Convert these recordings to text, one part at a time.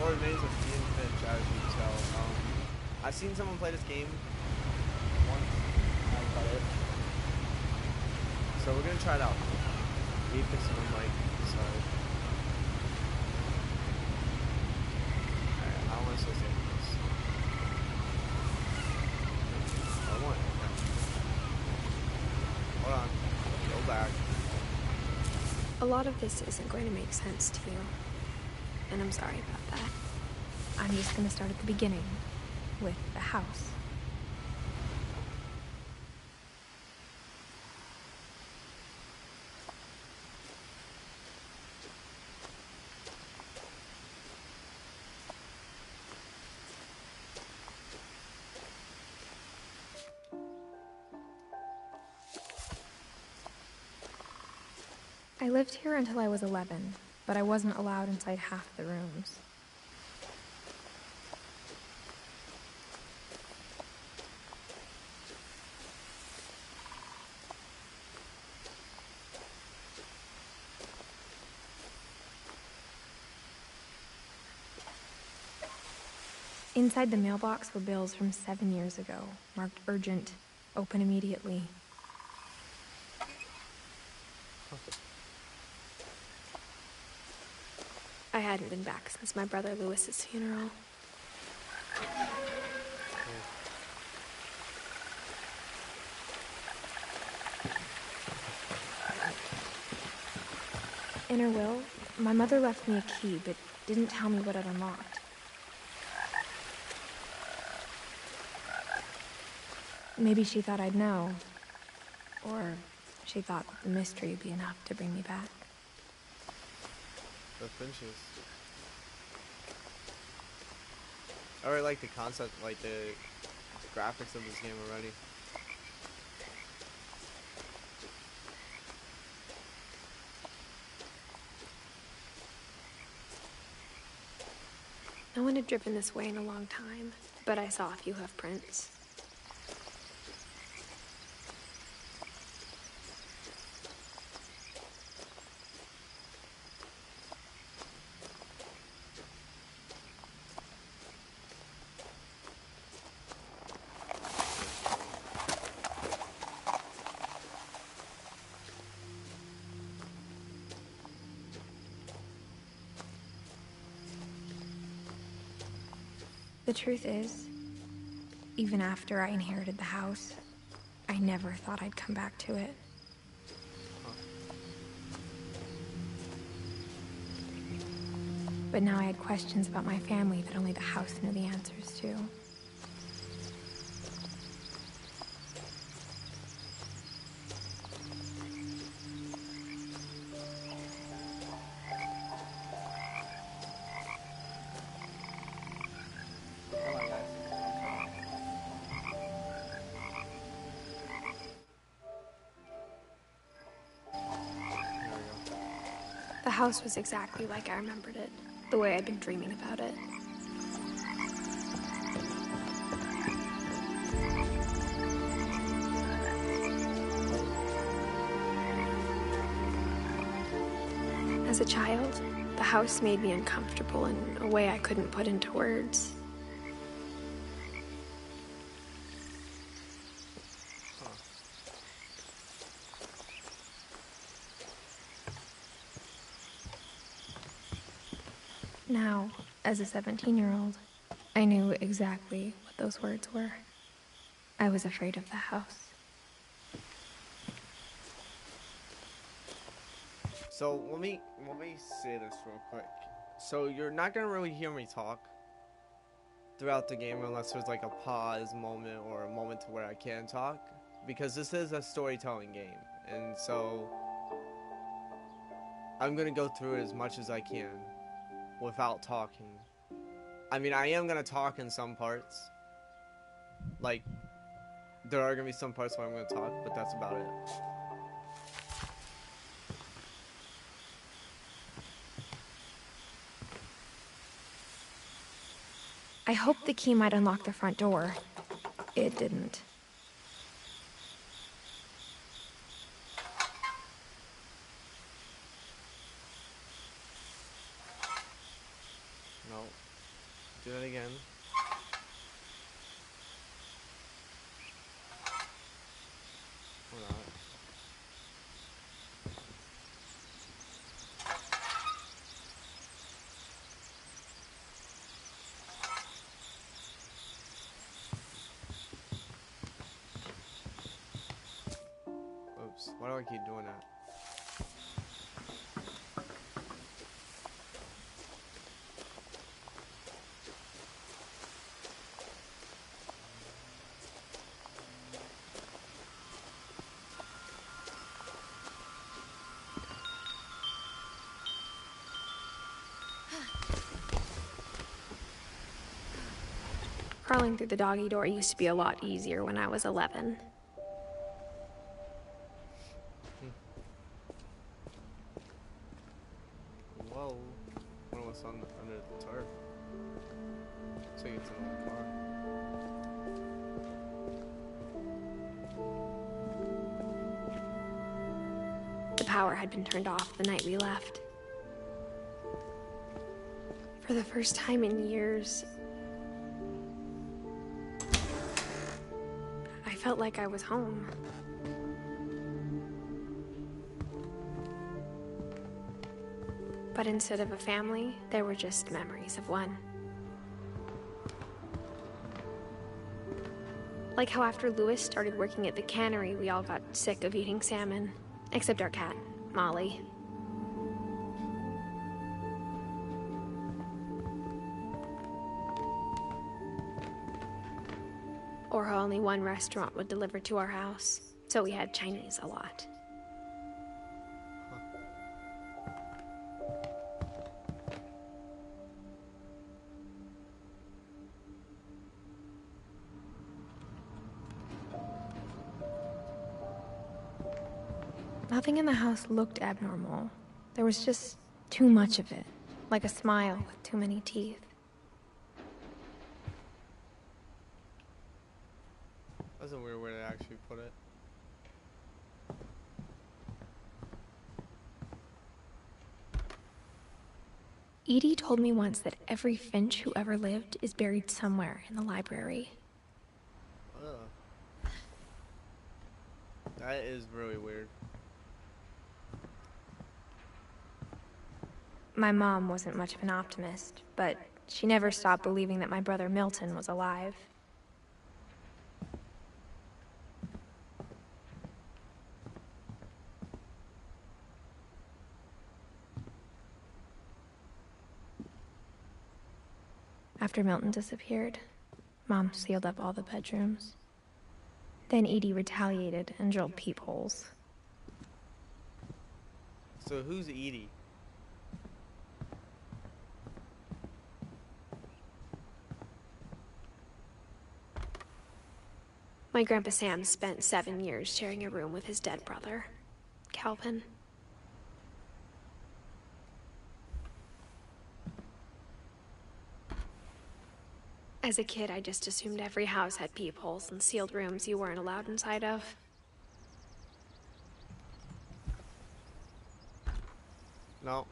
Or remains of Ian Finch, as you can tell. I've seen someone play this game once. That's about it. So we're gonna try it out. Me fixing my mic. Sorry. Alright, I don't want to say this. I want. Hold on. Go back. A lot of this isn't going to make sense to you, and I'm sorry about that. I'm just going to start at the beginning, with the house. I lived here until I was 11, but I wasn't allowed inside half the rooms. Inside the mailbox were bills from 7 years ago, marked urgent, open immediately. I hadn't been back since my brother Lewis's funeral. In her will, my mother left me a key, but didn't tell me what it unlocked. Maybe she thought I'd know, or she thought the mystery would be enough to bring me back. The finches. I already like the concept, like the graphics of this game already. No one had driven this way in a long time, but I saw a few hoof prints. The truth is, even after I inherited the house, I never thought I'd come back to it. But now I had questions about my family that only the house knew the answers to. The house was exactly like I remembered it, the way I'd been dreaming about it. As a child, the house made me uncomfortable in a way I couldn't put into words. Now, as a 17-year-old, I knew exactly what those words were. I was afraid of the house. So let me say this real quick. So you're not gonna really hear me talk throughout the game unless there's like a pause moment or a moment to where I can talk, because this is a storytelling game, and so I'm gonna go through it as much as I can without talking. I mean, I am gonna talk in some parts. Like, there are gonna be some parts where I'm gonna talk, but that's about it. I hoped the key might unlock the front door. It didn't. No. Do that again. Or not. Oops. Why do I keep doing that? Crawling through the doggy door used to be a lot easier when I was 11. Whoa. What was under the tarp? Looks like it's an old car. The power had been turned off the night we left. For the first time in years, I felt like I was home. But instead of a family, there were just memories of one. Like how after Louis started working at the cannery, we all got sick of eating salmon. Except our cat, Molly. Or how only one restaurant would deliver to our house, so we had Chinese a lot. Nothing in the house looked abnormal. There was just too much of it, like a smile with too many teeth. That's a weird way to actually put it. Edie told me once that every finch who ever lived is buried somewhere in the library. Ugh. That is really weird. My mom wasn't much of an optimist, but she never stopped believing that my brother Milton was alive. After Milton disappeared, Mom sealed up all the bedrooms. Then Edie retaliated and drilled peepholes. So who's Edie? My Grandpa Sam spent 7 years sharing a room with his dead brother, Calvin. As a kid, I just assumed every house had peepholes and sealed rooms you weren't allowed inside of. No.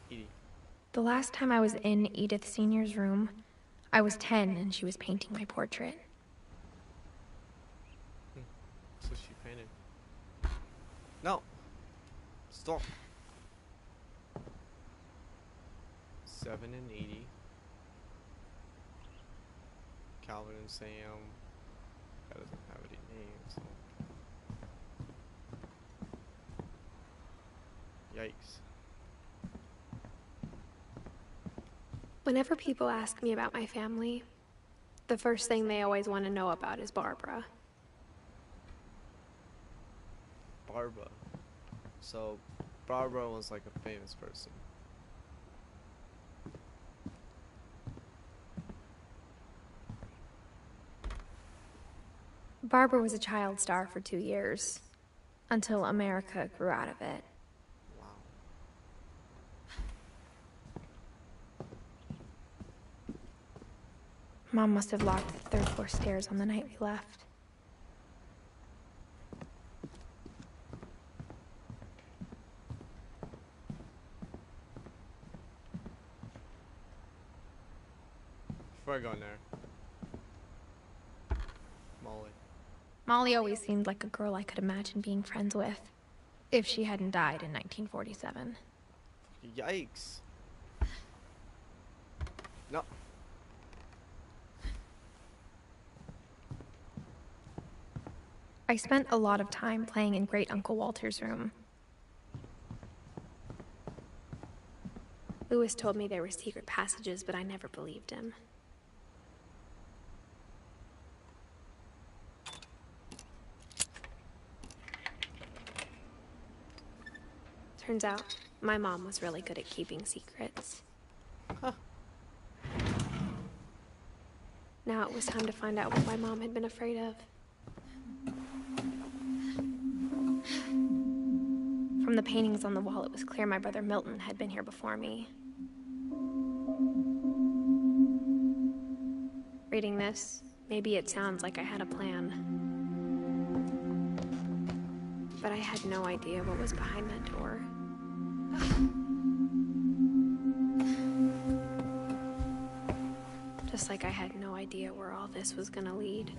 Edie. The last time I was in Edith Sr.'s room, I was 10 and she was painting my portrait. So she painted. No. Stop. 7 and 80. Calvin and Sam. That doesn't have any names. So. Yikes. Whenever people ask me about my family, the first thing they always want to know about is Barbara. Barbara. So, Barbara was like a famous person. Barbara was a child star for 2 years, until America grew out of it. Wow. Mom must have locked the third floor stairs on the night we left. before I go in there. Molly. Molly always seemed like a girl I could imagine being friends with, if she hadn't died in 1947. Yikes. No. I spent a lot of time playing in Great Uncle Walter's room. Lewis told me there were secret passages, but I never believed him. Turns out, my mom was really good at keeping secrets. Huh. Now it was time to find out what my mom had been afraid of. From the paintings on the wall, it was clear my brother Milton had been here before me. Reading this, maybe it sounds like I had a plan. But I had no idea what was behind that door. Just like I had no idea where all this was gonna lead.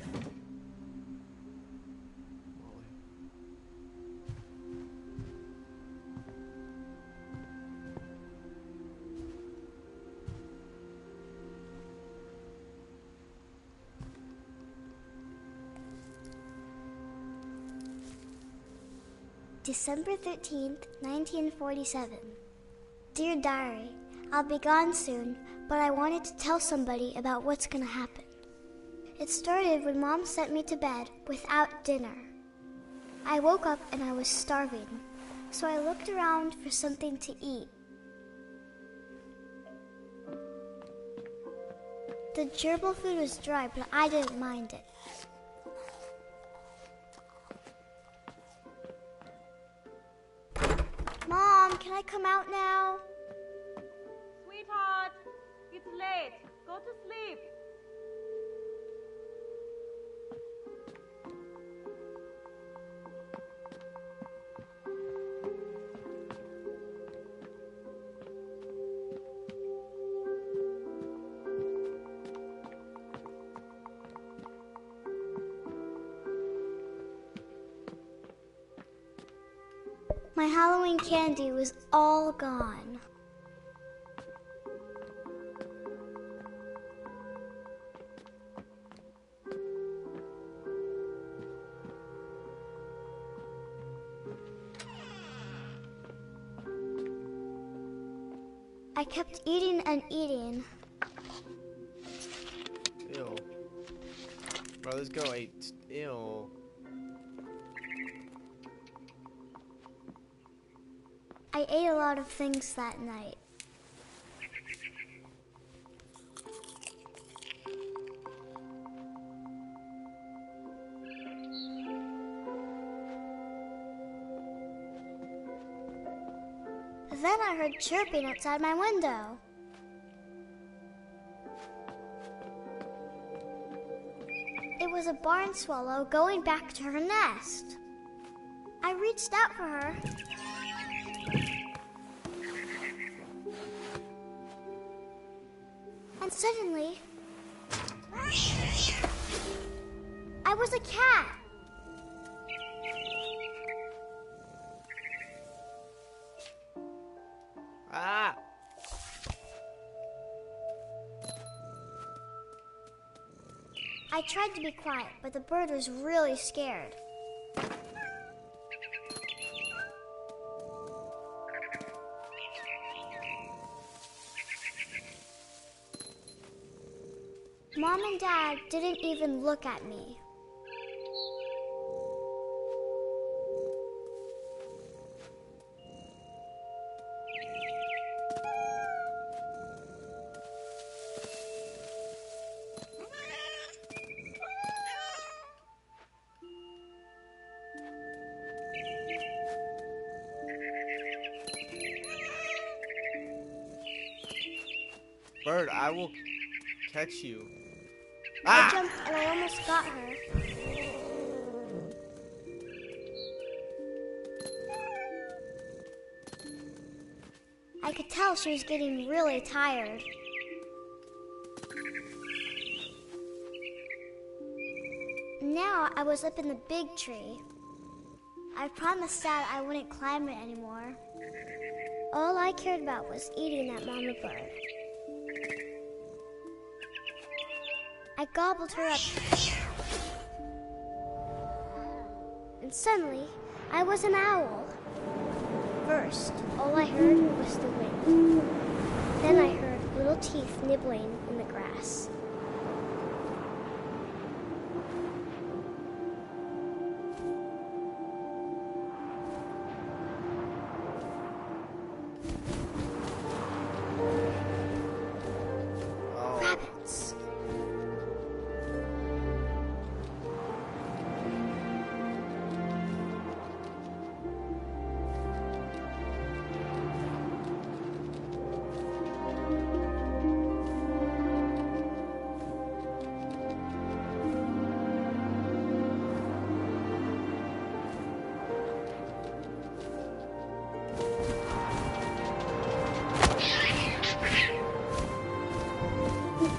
December 13th, 1947. Dear Diary, I'll be gone soon, but I wanted to tell somebody about what's gonna happen. It started when Mom sent me to bed without dinner. I woke up and I was starving, so I looked around for something to eat. The gerbil food was dry, but I didn't mind it. Mom, can I come out now? Sweetheart, it's late. Go to sleep. My Halloween candy was all gone. I kept eating and eating. Ew. Bro, let's go 8. Ew. I ate a lot of things that night. Then I heard chirping outside my window. It was a barn swallow going back to her nest. I reached out for her. And suddenly, I was a cat. Ah! I tried to be quiet, but the bird was really scared. Mom and Dad didn't even look at me. Bird, I will catch you. I jumped and I almost got her. I could tell she was getting really tired. I was up in the big tree. I promised Dad I wouldn't climb it anymore. All I cared about was eating that mama bird. I gobbled her up. And suddenly, I was an owl. First, all I heard was the wind. Then I heard little teeth nibbling in the grass. Rabbits.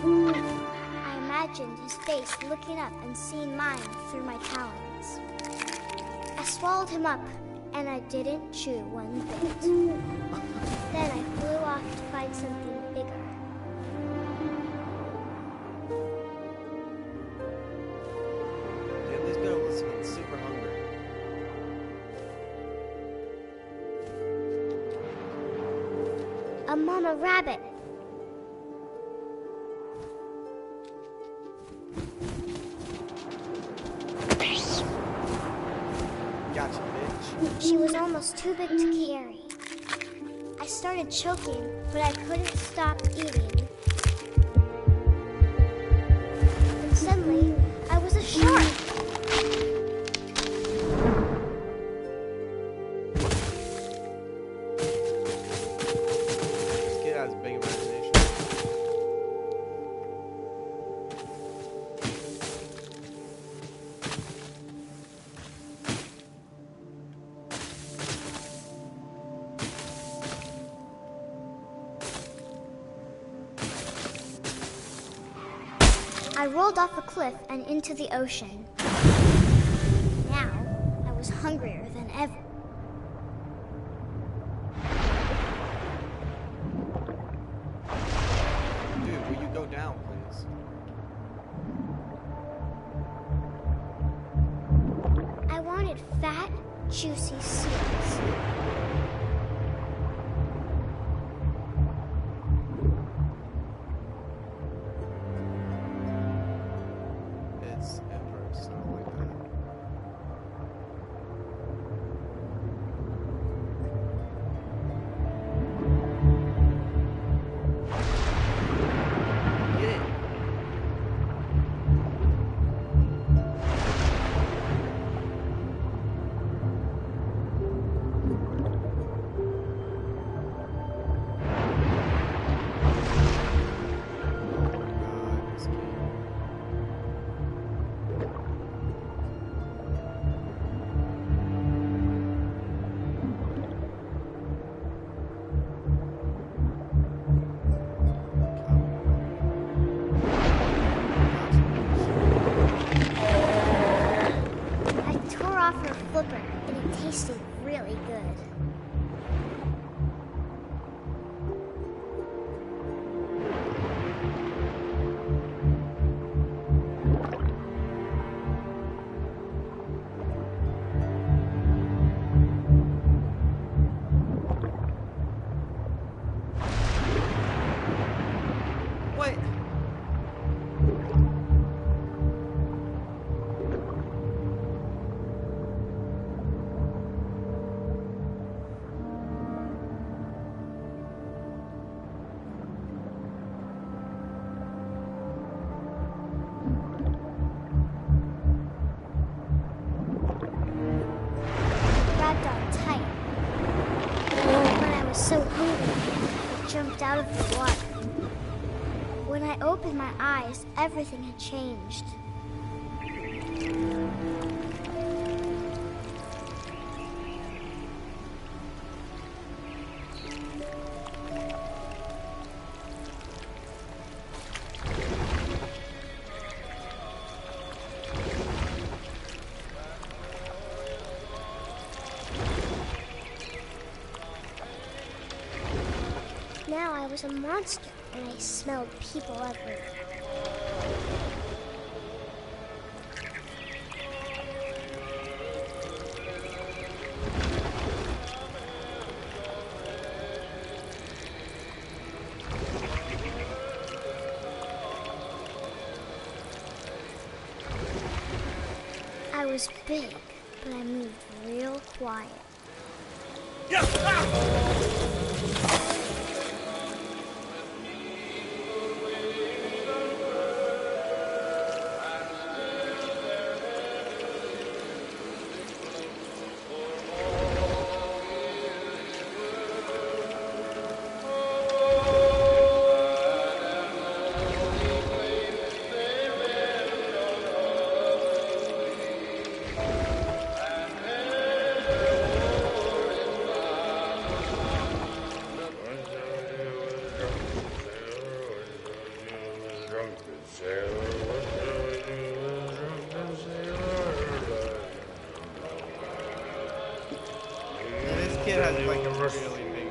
I imagined his face looking up and seeing mine through my talons. I swallowed him up, and I didn't chew one bit. Then I flew off to find something bigger. Yeah, this girl was super hungry. A mama rabbit. Gotcha, bitch. She was almost too big to carry. I started choking, but I couldn't stop eating. And suddenly, I was a shark. This kid has a big imagination. I rolled off a cliff and into the ocean. Now, I was hungrier than ever. Dude, will you go down, please? I wanted fat, juicy seeds. It's impersonal like that. Get it. God, this kid. I tore off her flipper, and it tasted really good. What? Grabbed on tight. When I was so hungry, I jumped out of the water. When I opened my eyes, everything had changed. I was a monster and I smelled people everywhere. I was big, but I moved real quiet. This kid has like a really big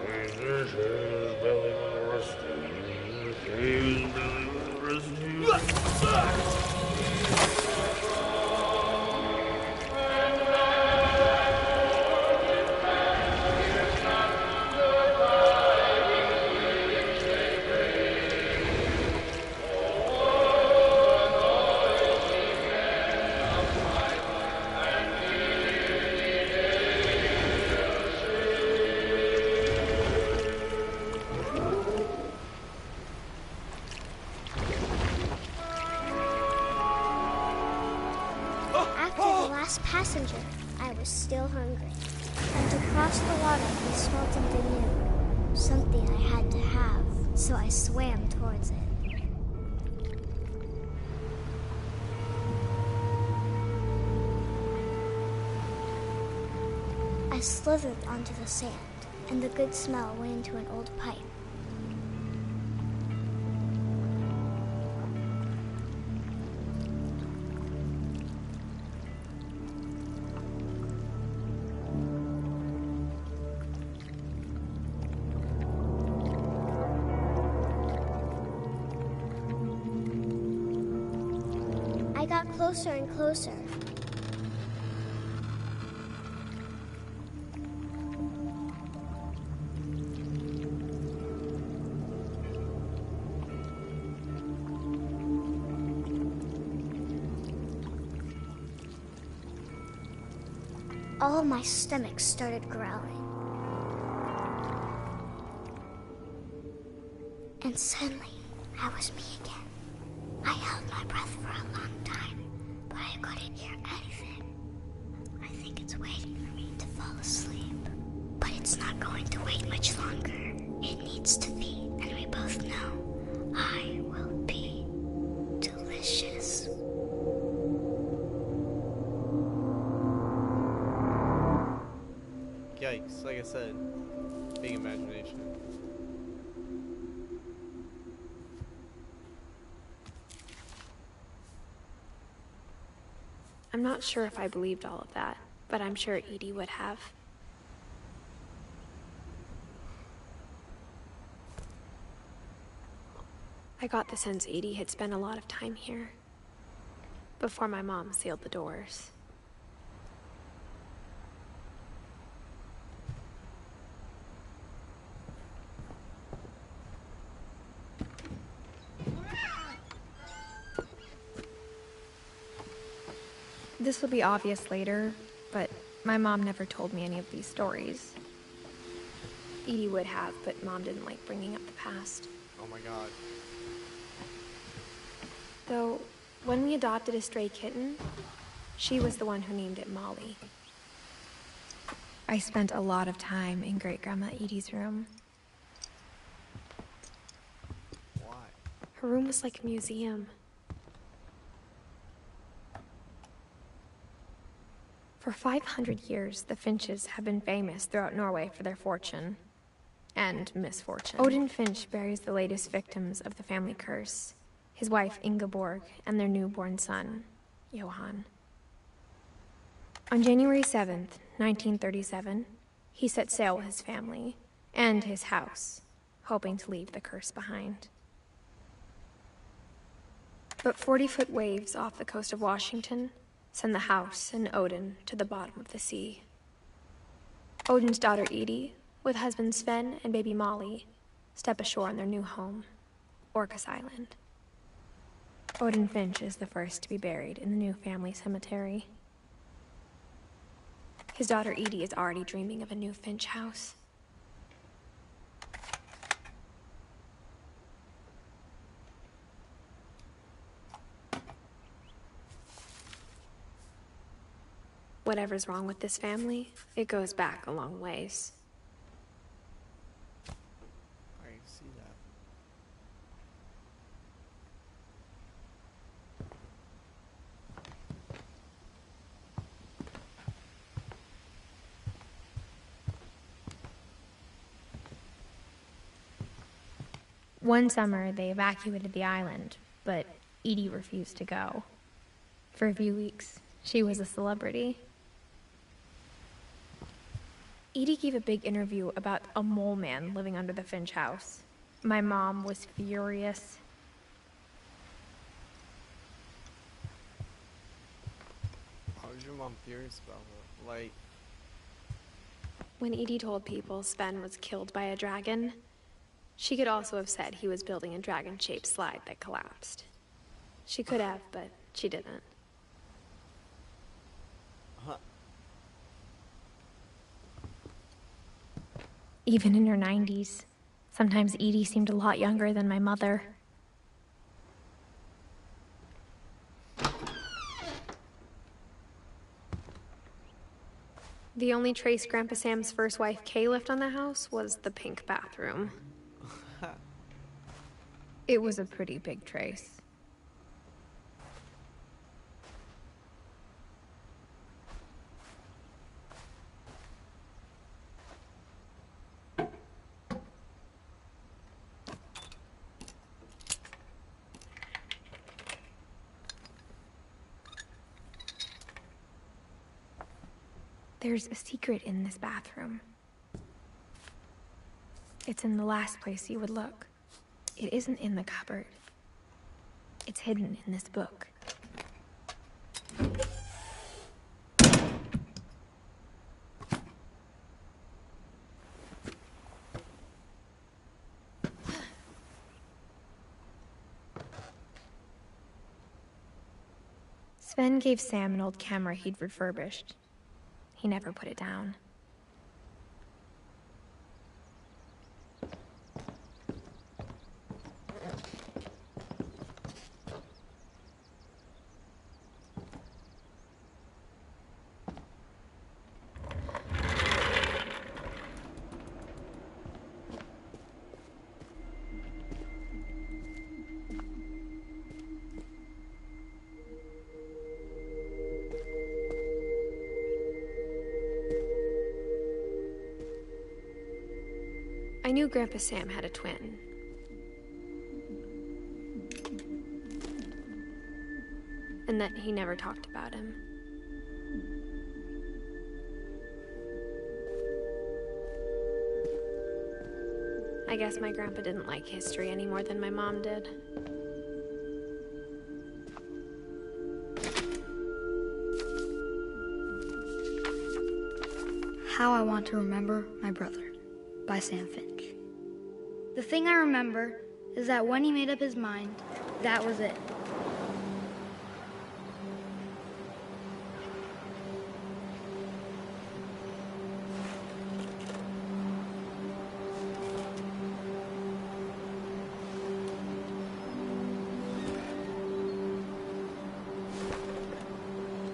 passenger, I was still hungry. And to cross the water, we smelt something new. Something I had to have, so I swam towards it. I slithered onto the sand, and the good smell went into an old pipe. I got closer and closer. All my stomach started growling. And suddenly, I was me again. I held my breath for a long time, but I couldn't hear anything. I think it's waiting for me to fall asleep. But it's not going to wait much longer. It needs to be, and we both know I will be delicious. Yikes, like I said, big imagination. I'm not sure if I believed all of that, but I'm sure Edie would have. I got the sense Edie had spent a lot of time here, before my mom sealed the doors. This will be obvious later, but my mom never told me any of these stories. Edie would have, but Mom didn't like bringing up the past. Oh my god. Though, when we adopted a stray kitten, she was the one who named it Molly. I spent a lot of time in Great-Grandma Edie's room. Why? Her room was like a museum. For 500 years, the Finches have been famous throughout Norway for their fortune and misfortune. Odin Finch buries the latest victims of the family curse, his wife Ingeborg and their newborn son, Johan. On January 7th, 1937, he set sail with his family and his house, hoping to leave the curse behind. But 40-foot waves off the coast of Washington send the house and Odin to the bottom of the sea. Odin's daughter Edith, with husband Sven and baby Molly, step ashore on their new home, Orcas Island. Odin Finch is the first to be buried in the new family cemetery. His daughter Edith is already dreaming of a new Finch house. Whatever's wrong with this family, it goes back a long ways. I see that. One summer, they evacuated the island, but Edie refused to go. For a few weeks, she was a celebrity. Edie gave a big interview about a mole man living under the Finch house. My mom was furious. How was your mom furious about her? Like, When Edie told people Sven was killed by a dragon, she could also have said he was building a dragon-shaped slide that collapsed. She could have, but she didn't. Even in her 90s, sometimes Edie seemed a lot younger than my mother. The only trace Grandpa Sam's first wife, Kay, left on the house was the pink bathroom. It was a pretty big trace. There's a secret in this bathroom. It's in the last place you would look. It isn't in the cupboard. It's hidden in this book. Sven gave Sam an old camera he'd refurbished. He never put it down. I knew Grandpa Sam had a twin. And that he never talked about him. I guess my grandpa didn't like history any more than my mom did. How I Want to Remember My Brother by Sam Finch. The thing I remember is that when he made up his mind, that was it.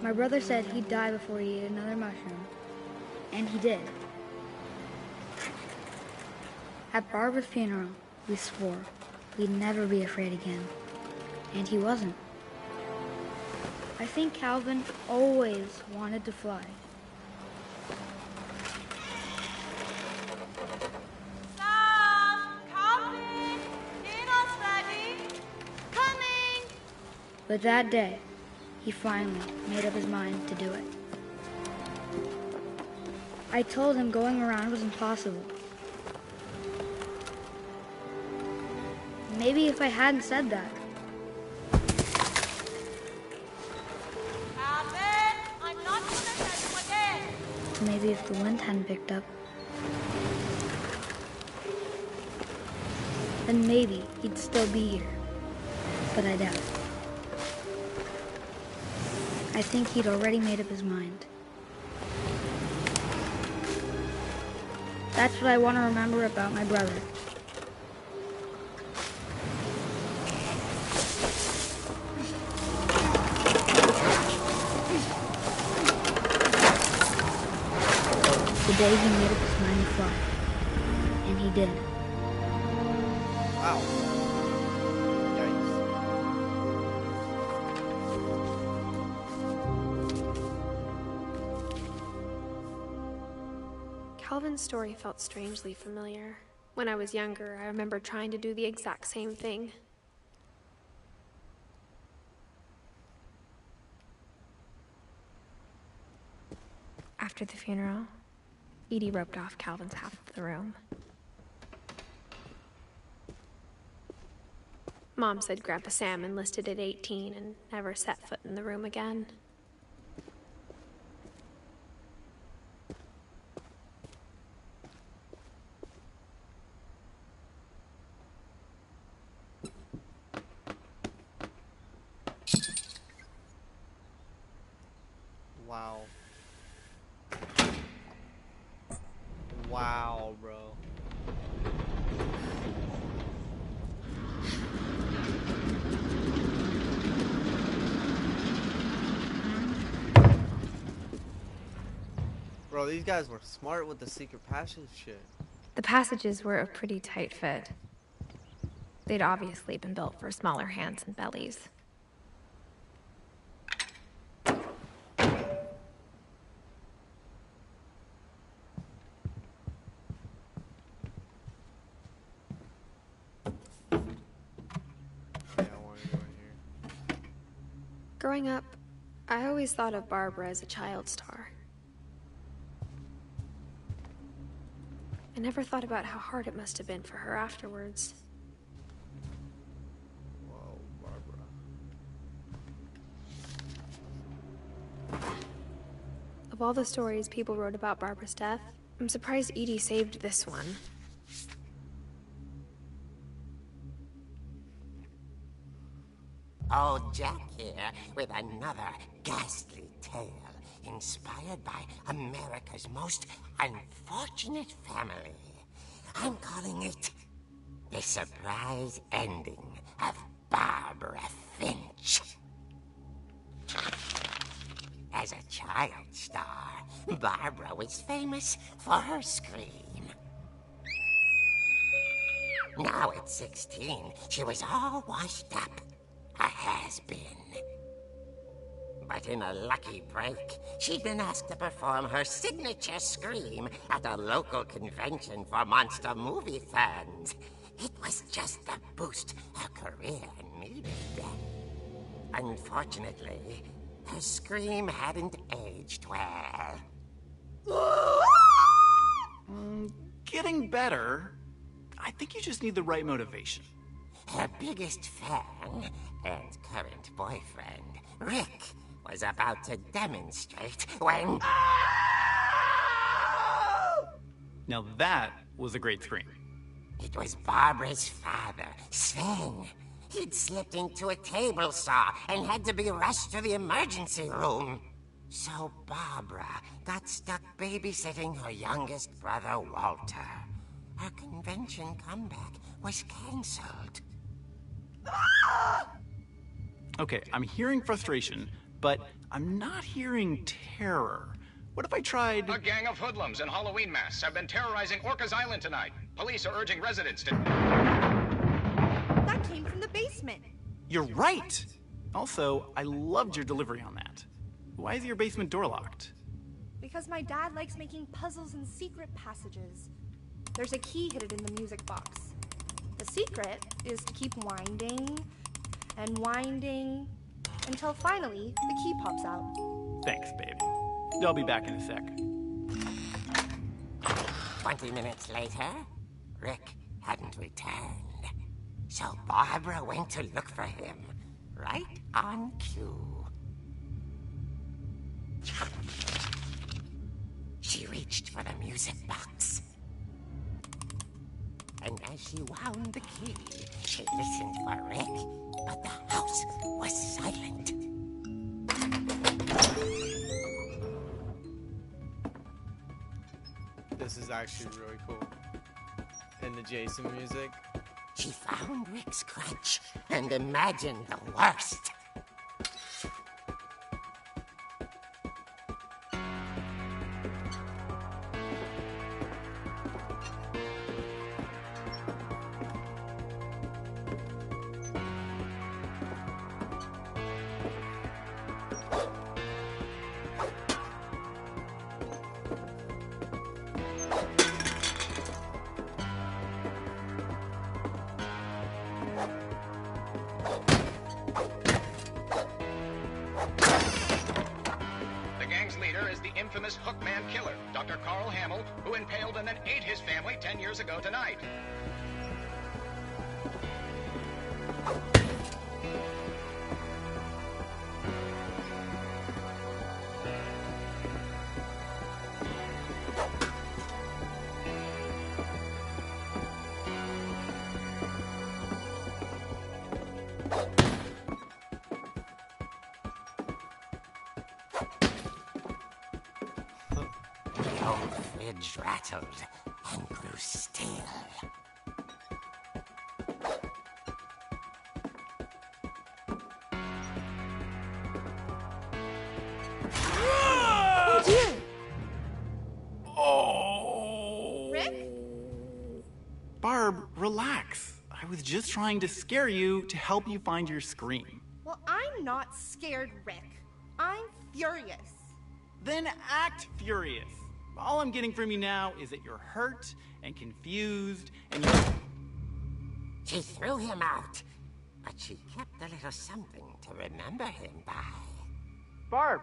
My brother said he'd die before he ate another mushroom, and he did. At Barbara's funeral, we swore we'd never be afraid again, and he wasn't. I think Calvin always wanted to fly. Sam! Calvin! Dinner's ready! Coming! But that day, he finally made up his mind to do it. I told him going around was impossible. Maybe if I hadn't said that. Calvin, I'm not gonna tell you again. Maybe if the wind hadn't picked up. Then maybe he'd still be here. But I doubt it. I think he'd already made up his mind. That's what I want to remember about my brother. The day he made up his mind to fly. And he did. Wow. Yikes. Calvin's story felt strangely familiar. When I was younger, I remember trying to do the exact same thing. After the funeral, Edie roped off Calvin's half of the room. Mom said Grandpa Sam enlisted at 18 and never set foot in the room again. Wow. Wow, bro. Bro, these guys were smart with the secret passage shit. The passages were a pretty tight fit. They'd obviously been built for smaller hands and bellies. Growing up, I always thought of Barbara as a child star. I never thought about how hard it must have been for her afterwards. Whoa, Barbara. Of all the stories people wrote about Barbara's death, I'm surprised Edie saved this one. Old Jack here with another ghastly tale inspired by America's most unfortunate family. I'm calling it The Surprise Ending of Barbara Finch. As a child star, Barbara was famous for her scream. Now at 16, she was all washed up. A has-been. But in a lucky break, she'd been asked to perform her signature scream at a local convention for monster movie fans. It was just the boost her career needed. Unfortunately, her scream hadn't aged well. Getting better. I think you just need the right motivation. Her biggest fan and current boyfriend, Rick, was about to demonstrate when... Now that was a great scream. It was Barbara's father, Sven. He'd slipped into a table saw and had to be rushed to the emergency room. So Barbara got stuck babysitting her youngest brother, Walter. Her convention comeback was cancelled. Okay, I'm hearing frustration, but I'm not hearing terror. What if I tried... A gang of hoodlums in Halloween masks have been terrorizing Orca's Island tonight. Police are urging residents to... That came from the basement. You're right! Also, I loved your delivery on that. Why is your basement door locked? Because my dad likes making puzzles and secret passages. There's a key hidden in the music box. The secret is to keep winding and winding until finally the key pops out. Thanks, babe. I'll be back in a sec. 20 minutes later, Rick hadn't returned. So Barbara went to look for him, right on cue. She reached for the music box. And as she wound the key, she listened for Rick, but the house was silent. This is actually really cool. And the Jason music. She found Rick's crutch and imagined the worst. Infamous Hookman killer, Dr. Carl Hamill, who impaled and then ate his family 10 years ago tonight. The old fridge rattled and grew still. Oh dear! Oh! Rick? Barb, relax. I was just trying to scare you to help you find your scream. Well, I'm not scared, Rick. I'm furious. Then act furious. All I'm getting from you now is that you're hurt and confused and you're... She threw him out, but she kept a little something to remember him by. Barb,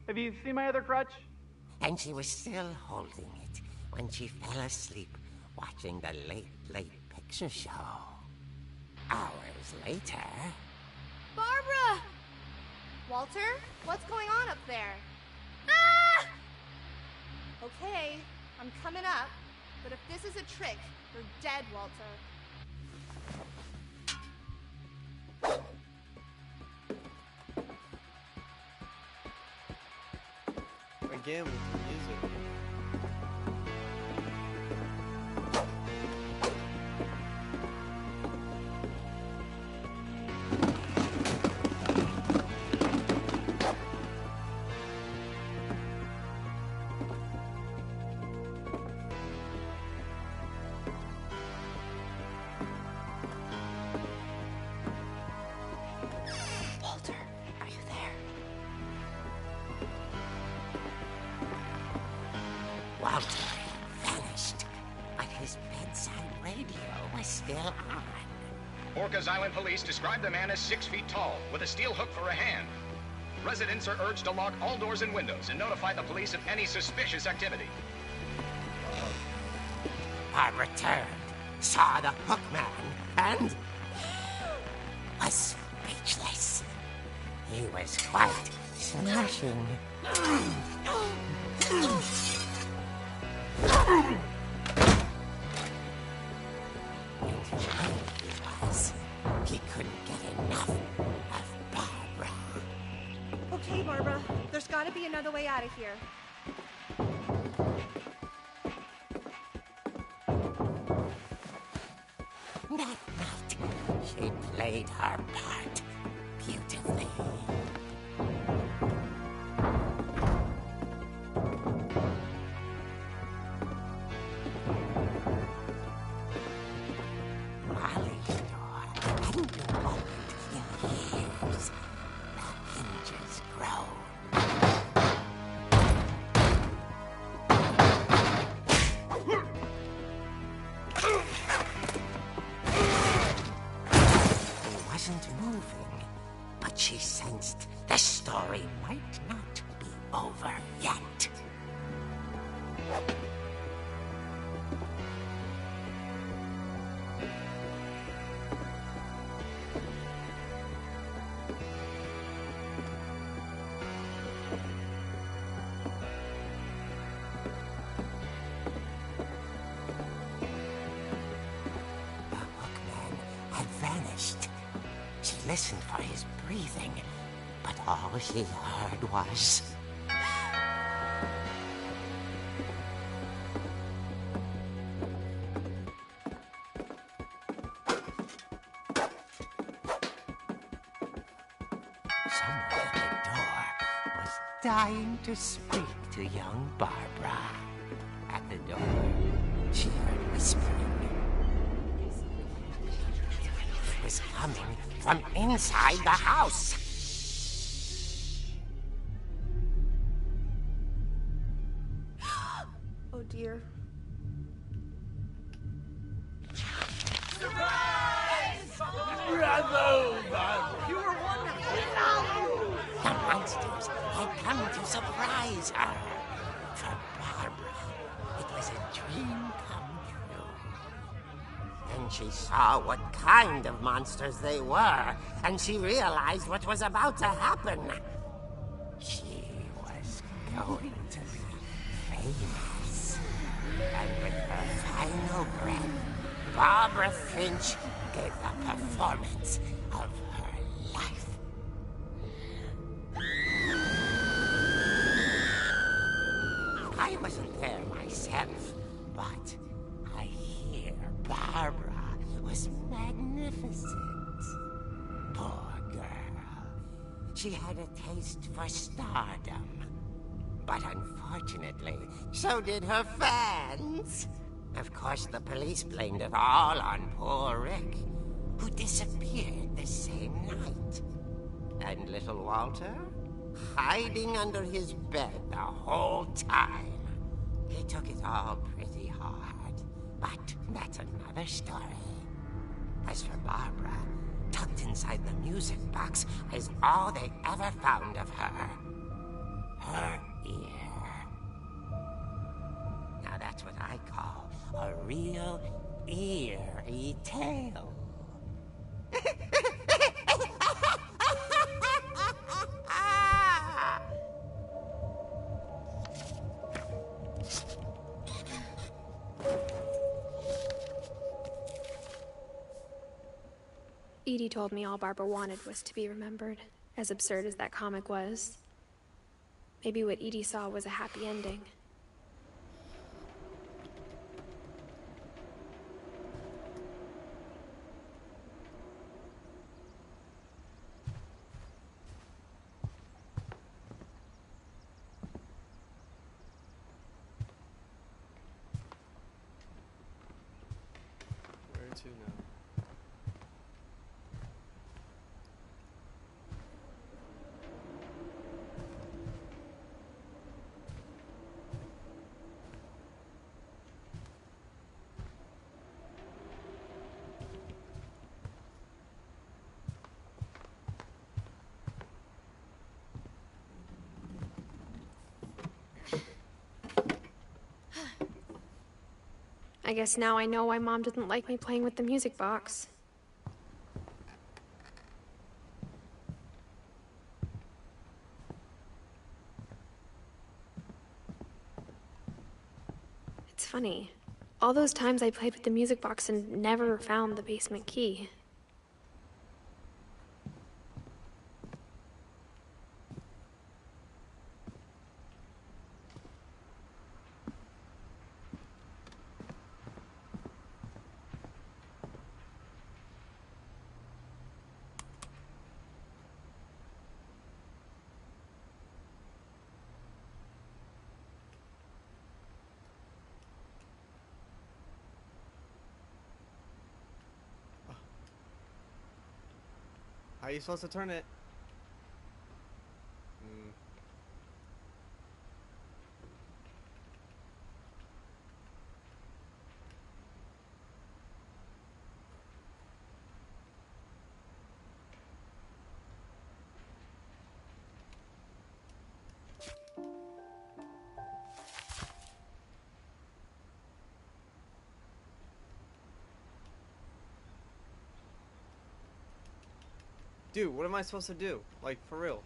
have you seen my other crutch? And she was still holding it when she fell asleep watching the late picture show. Hours later... Barbara! Walter, what's going on up there? Ah! Okay, I'm coming up, but if this is a trick, you're dead, Walter. Again with the music. Walter, are you there? Walter vanished, but his bedside radio was still on. Orcas Island police describe the man as 6 feet tall, with a steel hook for a hand. Residents are urged to lock all doors and windows and notify the police of any suspicious activity. Barbara turned, saw the hook man, and was speechless. He was quite smashing. He couldn't get enough of Barbara. Okay, Barbara, there's gotta be another way out of here. That night, she played her part beautifully. Molly's door hadn't been opened in years. The hinges groaned. He wasn't moving, but she sensed the story might not be over yet. listened for his breathing, but all she heard was... someone at the door was dying to speak to young Barbara. At the door, she heard whispering. It was coming from inside the house. Oh dear. The monsters had come to surprise her. For Barbara, it was a dream come true. Then she saw what kind of monsters they were, and she realized what was about to happen. She was going to be famous. And with her final breath, Barbara Finch gave the performance of her life. I wasn't there myself, but I hear Barbara was magnificent. Poor girl. She had a taste for stardom. But unfortunately, so did her fans. Of course, the police blamed it all on poor Rick, who disappeared the same night. And little Walter? Hiding under his bed the whole time. He took it all pretty hard, but that's another story. As for Barbara, tucked inside the music box is all they ever found of her. Her ear. Now that's what I call a real eerie tale. Edie told me all Barbara wanted was to be remembered, as absurd as that comic was. Maybe what Edie saw was a happy ending. Where to now? I guess now I know why Mom didn't like me playing with the music box. It's funny. All those times I played with the music box and never found the basement key. How are you supposed to turn it? Dude, what am I supposed to do? Like, for real?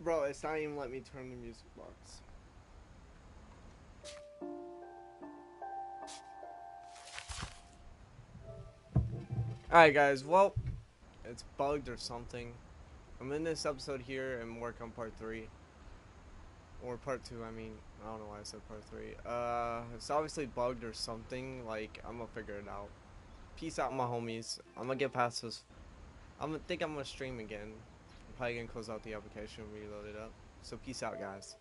Bro, it's not even letting me turn the music box. Alright guys, well, it's bugged or something. I'm in this episode here and work on part 3. Or part 2, I mean. I don't know why I said part 3. It's obviously bugged or something. Like, I'm gonna figure it out. Peace out, my homies. I'm gonna get past this. I'm gonna stream again. I'm probably gonna close out the application and reload it up. So peace out, guys.